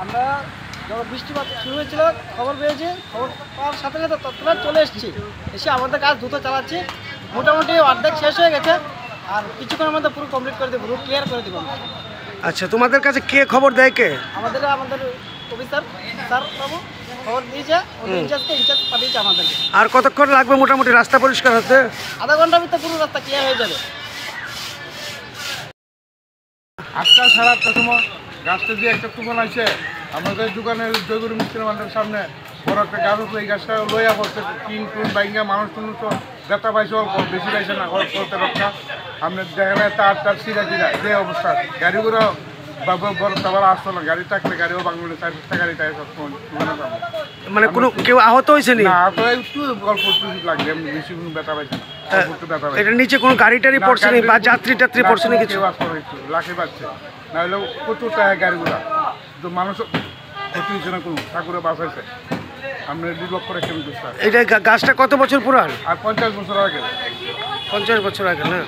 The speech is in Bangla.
আমরা যখন বৃষ্টিপাত শুরু হয়েছিল খবর পেয়েছি, খবর পাওয়ার সাথে সাথে তৎক্ষণাৎ চলে এসেছি, এসে আমাদের কাজ দ্রুত চালাচ্ছি। মোটামুটি অর্ধেক শেষ হয়ে গেছে, আর কিছুক্ষণের মধ্যে পুরো কমপ্লিট করে দেবো, পুরো ক্লিয়ার করে দেবো। আচ্ছা, তোমাদের কাছে কে খবর দেয়? কে? আমাদের অফিসার স্যার বাবু খবর দিয়েছে, ইনচার্জ পাঠিয়েছে আমাদেরকে। আর কতক্ষণ লাগবে মোটামুটি রাস্তা পরিষ্কার হতে? আধা ঘন্টার ভিতরে পুরো রাস্তা ক্লিয়ার হয়ে যাবে। 8টা সাড়ে 8টার সময় গাছটা দিয়ে একটা তুফান আছে আমাদের দোকানের জয়গুরু মিস্ত্রি মান্ডের সামনে, বড় একটা গাছ উঠলো। এই গাছটা লইয়া পড়ছে, টিন টুন বাইঙ্গা, মানুষ টুনুষ ব্যথা পাইছে, অল্প বেশি পাইছে না, অল্প করতে রক্ষা। আপনার দেখা যায় তার সিরা যে অবস্থা, গাড়িগুলো বড় তারপর আসতো না, গাড়ি থাকলে গাড়িও বাংলা 4-5টা গাড়ি তাই সবসময়। মানে কোনো কেউ আহত হয়েছে না? একটু অল্প একটু লাগবে, এমনি বেশি কোনো ব্যথা পাইছে না, অল্প একটু ব্যথা পাইছে। এটা নিচে কোনো গাড়ি টাড়ি পড়ছে না বা যাত্রী টাত্রী পড়ছে না কিছু? লাখে পাচ্ছে না, হলে প্রচুর টাকা গাড়িগুলা, তো মানুষ ক্ষতি হয়েছে না, কোনো ঠাকুরে বাঁচাইছে। আমরা 2 লক্ষ টাকা কিনতে। এটা গাছটা কত বছর পুরান? আর 50 বছর আগে। 50 বছর আগে না?